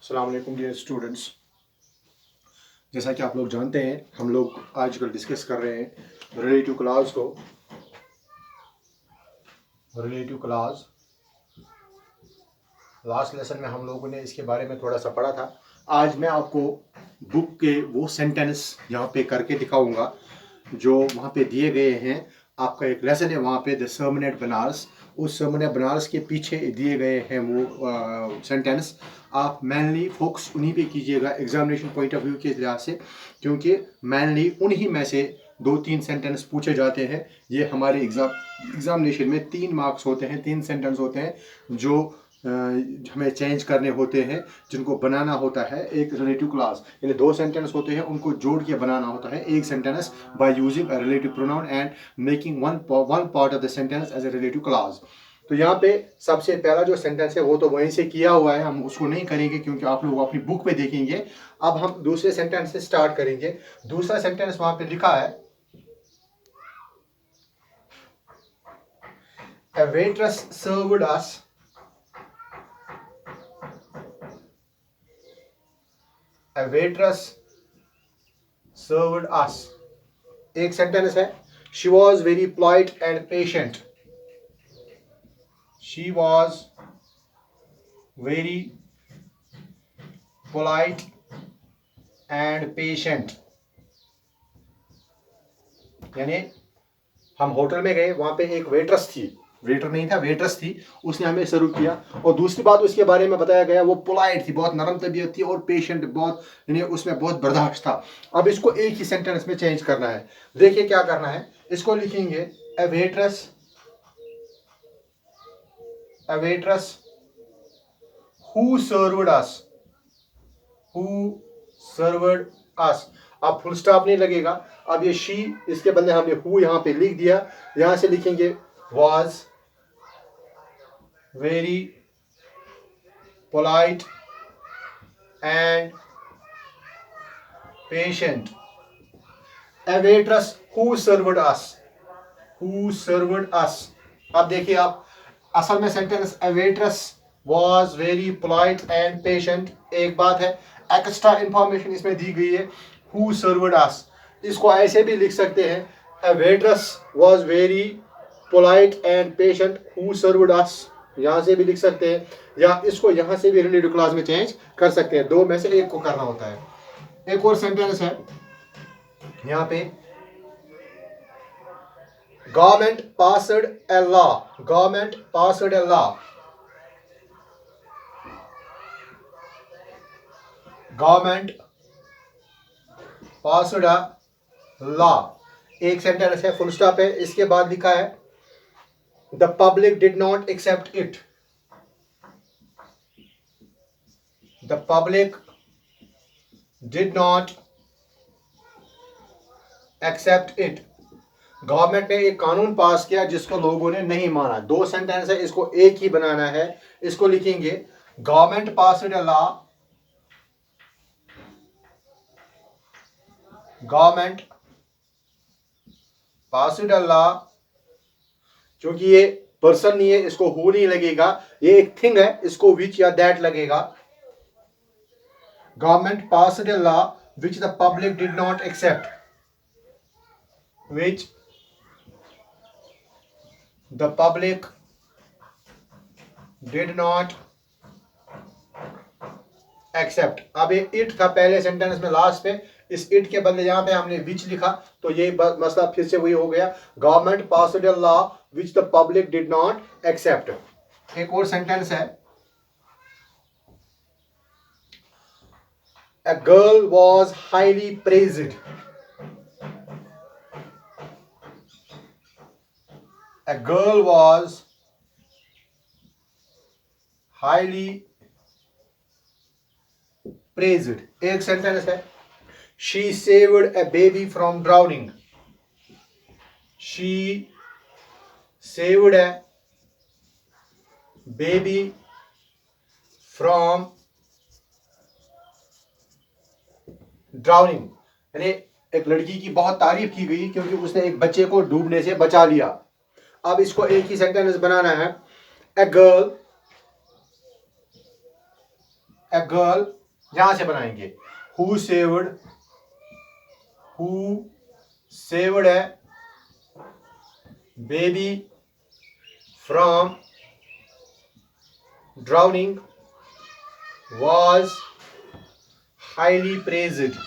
अस्सलाम वालेकुम dear students. जैसा कि आप लोग जानते हैं, हम लोग आजकल डिस्कस कर रहे हैं रिलेटिव क्लॉज को। रिलेटिव क्लॉज लास्ट लेसन में हम लोगों ने इसके बारे में थोड़ा सा पढ़ा था। आज मैं आपको बुक के वो सेंटेंस यहाँ पे करके दिखाऊंगा जो वहाँ पे दिए गए हैं। आपका एक लेसन है वहाँ पे द सर्मन एट बनारस। उस सर्मन एट बनारस के पीछे दिए गए हैं वो सेंटेंस। आप मेनली फोकस उन्हीं पे कीजिएगा एग्जामिनेशन पॉइंट ऑफ व्यू के लिहाज से, क्योंकि मेनली उन्हीं में से 2-3 सेंटेंस पूछे जाते हैं। ये हमारे एग्जामिनेशन में 3 मार्क्स होते हैं, 3 सेंटेंस होते हैं जो हमें चेंज करने होते हैं, जिनको बनाना होता है एक रिलेटिव क्लॉज। यानी 2 सेंटेंस होते हैं, उनको जोड़ के बनाना होता है एक sentence by using a relative pronoun and making one part of the sentence as a relative clause. तो यहाँ पे सबसे पहला जो सेंटेंस है वो तो वहीं से किया हुआ है, हम उसको नहीं करेंगे क्योंकि आप लोग अपनी बुक पे देखेंगे। अब हम दूसरे सेंटेंस से स्टार्ट करेंगे। दूसरा सेंटेंस वहां पे लिखा है, A waitress served us A waitress served us। एक सेंटेंस है, She was very polite and patient। She was very polite and patient। यानी हम होटल में गए, वहां पे एक वेट्रेस थी, वेटर नहीं था, वेट्रेस थी, उसने हमें सर्व किया। और दूसरी बात उसके बारे में बताया गया, वो पोलाइट थी, बहुत नरम तबीयत थी, और पेशेंट बहुत, यानी उसमें बहुत बर्दाश्त था। अब इसको एक ही सेंटेंस में चेंज करना है। देखिए क्या करना है, इसको लिखेंगे ए वेट्रेस हु सर्व्ड अस। अब फुल स्टॉप नहीं लगेगा, अब ये शी, इसके बदले हमने हु यहाँ पे लिख दिया। यहां से लिखेंगे was very polite and patient। A waitress who served us। अब देखिए आप, असल में sentence a waitress was very polite and patient। एक बात है, एक्स्ट्रा इंफॉर्मेशन इसमें दी गई है, who served us। इसको ऐसे भी लिख सकते हैं, a waitress was very polite and patient who served us। यहां से भी लिख सकते हैं, या इसको यहां से भी रिलेटिव क्लॉज में चेंज कर सकते हैं। दो में से एक को करना होता है। एक और सेंटेंस है यहां पे, government passed a law. Government passed a law. Government passed a law. एक सेंटेंस है, फुल स्टॉप है, इसके बाद लिखा है the public did not accept it. The public did not accept it. Government ने एक कानून पास किया जिसको लोगों ने नहीं माना। 2 सेंटेंस है, इसको एक ही बनाना है। इसको लिखेंगे government passed a law. Government passed a law. क्योंकि ये पर्सन नहीं है, इसको हु नहीं लगेगा, ये एक थिंग है, इसको विच या दैट लगेगा। Government passed a law which the public did not accept. Which the public did not accept. अब ये इट था पहले सेंटेंस में लास्ट पे, इस इट के बदले यहां पे हमने विच लिखा, तो ये मसला फिर से वही हो गया, government passed a law which the public did not accept. एक और सेंटेंस है, A girl was highly praised। A girl was highly praised। एक सेंटेंस है, She saved a baby from drowning। She saved a baby from drowning. यानी एक लड़की की बहुत तारीफ की गई क्योंकि उसने एक बच्चे को डूबने से बचा लिया। अब इसको एक ही सेंटेंस बनाना है, ए गर्ल यहां से बनाएंगे। हु सेव्ड है baby from drowning was highly praised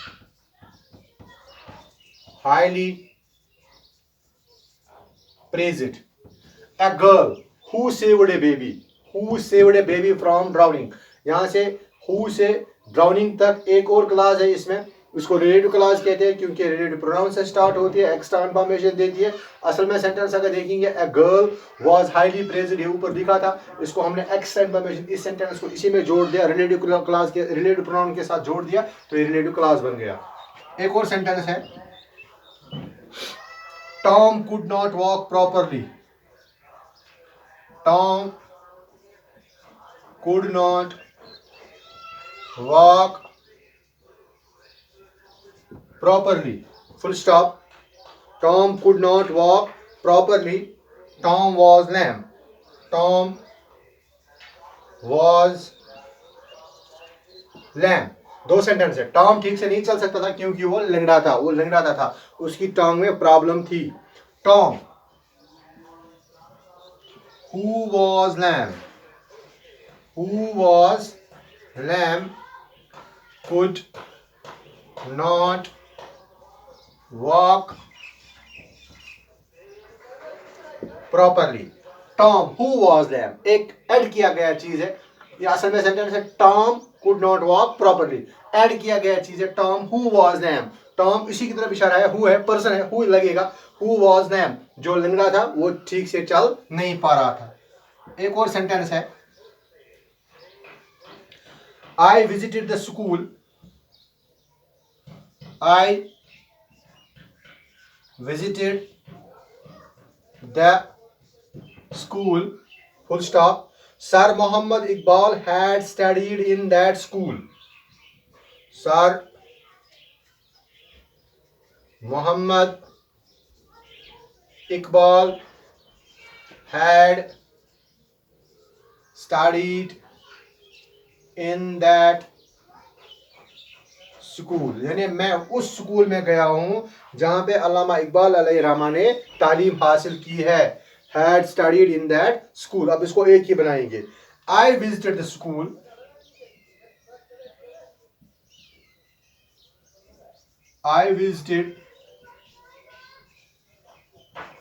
a girl who saved a baby from drowning। यहां से who से drowning तक एक और क्लास है इसमें, उसको रिलेटिव क्लास कहते हैं क्योंकि रिलेटिव प्रोनाउन से स्टार्ट होती है, एक्स्ट्रा इन्फॉर्मेशन देती है। असल में सेंटेंस अगर देखेंगे a girl was highly praised, ये ऊपर दिखा था, इसको हमने एक्स्ट्रा इन्फॉर्मेशन इस सेंटेंस को इसी में जोड़ दिया, रिलेटिव क्लास के रिलेटिव प्रोनाउन के साथ जोड़ दिया तो ये रिलेटिव क्लास बन गया। एक और सेंटेंस है Tom could not walk properly. Tom could not walk properly, full stop। Tom could not walk properly, Tom was lame। Tom was lame। दो सेंटेंस है। टॉम ठीक से नहीं चल सकता था क्योंकि वो लंगड़ाता था, उसकी टांग में प्रॉब्लम थी। Tom who was lame could not walk properly। Tom who was lame एक ऐड किया गया चीज है, ये असल में सेंटेंस है Tom could not walk properly, add किया गया चीज है Tom who was lame। Tom इसी की तरफ इशारा है, who है पर्सन है, who लगेगा, who was lame जो लंगड़ा था वो ठीक से चल नहीं पा रहा था। एक और सेंटेंस है I visited the school, I visited the school, full stop। Sir Muhammad Iqbal had studied in that school। Sir Muhammad Iqbal had studied in that school, यानी मैं उस स्कूल में गया हूं जहां पे अल्लामा इकबाल अलैहिर्रहमान ने तालीम हासिल की है। had studied in that school। अब इसको एक ही बनाएंगे। I visited the school, I visited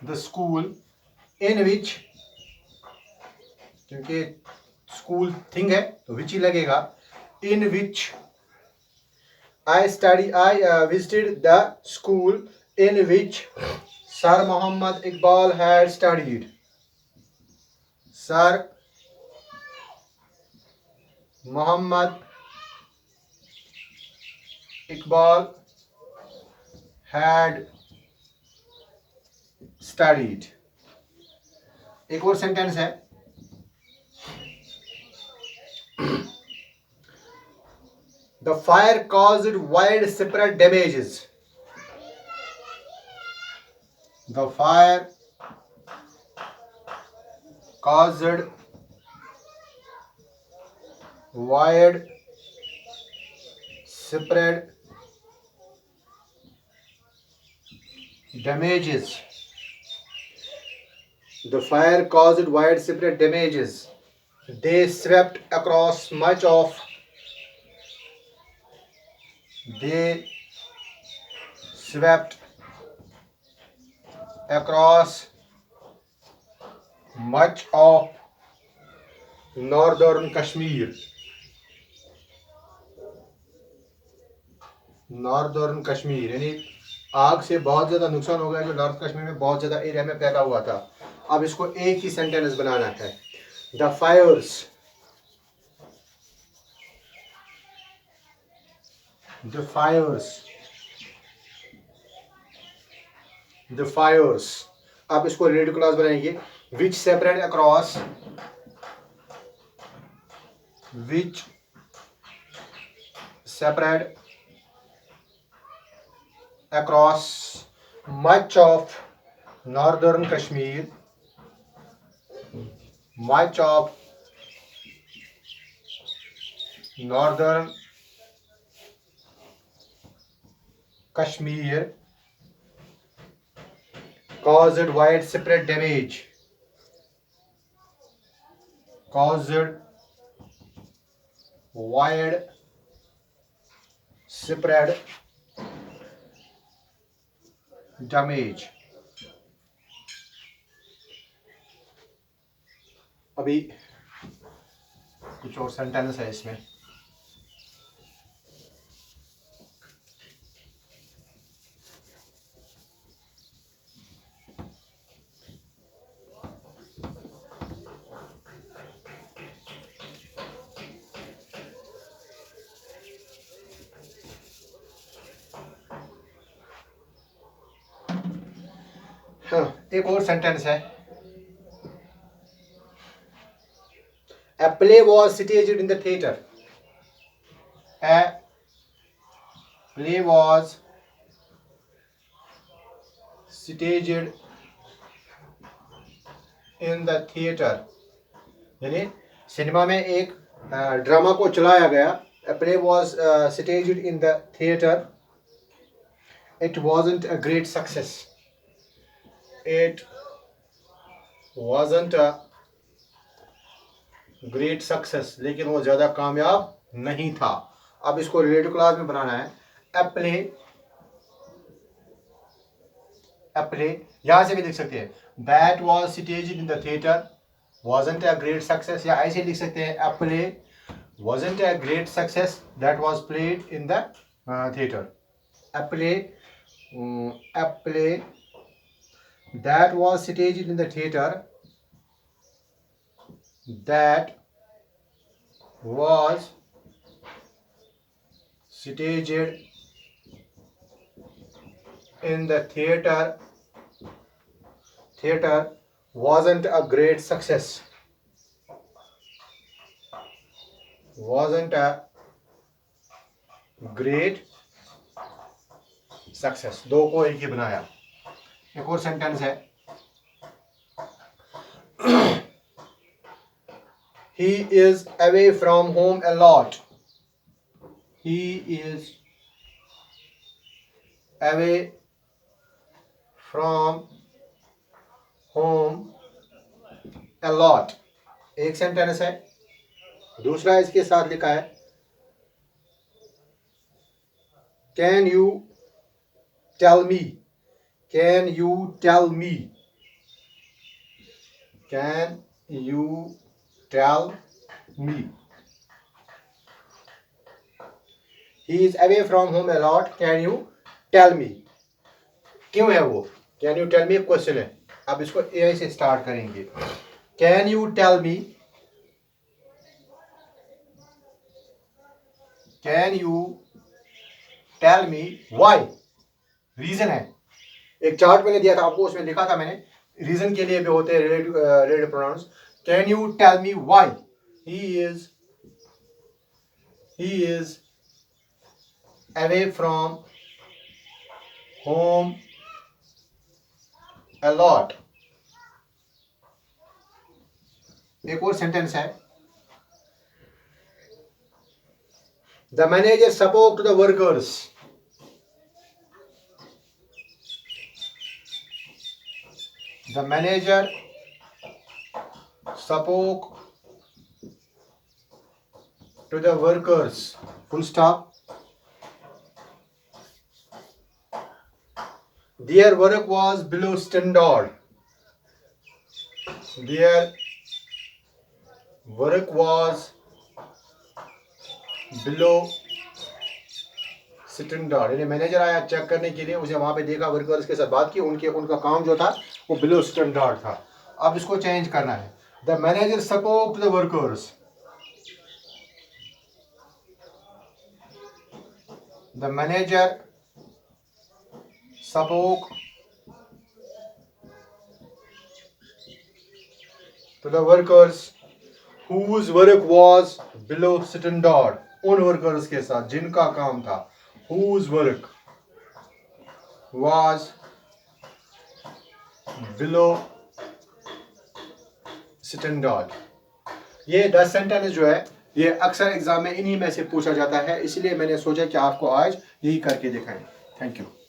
the school in which, क्योंकि स्कूल थिंग है तो which ही लगेगा, in which I visited the school in which Sir Muhammad Iqbal had studied। Sir Muhammad Iqbal had studied। एक और sentence है The fire caused widespread damages। The fire caused widespread damages। The fire caused widespread damages। They swept across much of northern Kashmir। Northern Kashmir यानी आग से बहुत ज्यादा नुकसान हो गया जो नॉर्थ कश्मीर में बहुत ज्यादा एरिया में पैदा हुआ था। अब इसको एक ही सेंटेंस बनाना है। The Fyers. अब इसको रिलेटिव क्लॉज बनाएंगे। विच separate across much of northern Kashmir, much of northern Kashmir caused widespread damage. Caused widespread damage. अभी कुछ और सेंटेंस है इसमें. हाँ, एक और सेंटेंस है. A play was staged in the theater. A play was staged in the theater. यानी सिनेमा में एक ड्रामा को चलाया गया. A play was staged in the theater. It wasn't a great success. It wasn't a great success. लेकिन वो ज़्यादा कामयाब नहीं था. अब इसको रिलेटिव क्लास में बनाना है. A play यहाँ से भी लिख सकते हैं. That was staged in the theater. Wasn't a great success. या ऐसे लिख सकते हैं. A play wasn't a great success that was played in the theater. A play that was staged in the theater. That was staged in the theater wasn't a great success. Wasn't a great success. दो को एक ही बनाया. एक और sentence है. He is away from home a lot. He is away from home a lot. एक sentence है. दूसरा इसके साथ लिखा है. Can you tell me? Can you tell me? Can you tell me? He is away from home a lot. Can you tell me? क्यों है वो? Can you tell me question है. अब इसको ए से स्टार्ट करेंगे. Can you tell me? Can you tell me why? Reason है. एक चार्ट मैंने दिया था आपको, उसमें लिखा था मैंने. रीजन के लिए भी होते हैं relative pronouns. Can you tell me why he is away from home a lot? एक और सेंटेंस है. The manager spoke to the workers. The manager spoke to the workers. Full stop. Their work was below standard. Their work was below standard. यानी manager आया check करने के लिए, उसे वहां पे देखा, वर्कर्स के साथ बात की, उनका काम जो था वो बिलो स्टैंडर्ड था. अब इसको चेंज करना है. The manager spoke to the workers. The manager spoke to the workers whose work was below standard. उन वर्कर्स के साथ जिनका काम था. Whose work was below standard. ये 10 सेंटेंस जो है ये अक्सर एग्जाम में इन्हीं में से पूछा जाता है, इसलिए मैंने सोचा कि आपको आज यही करके दिखाएं. Thank you.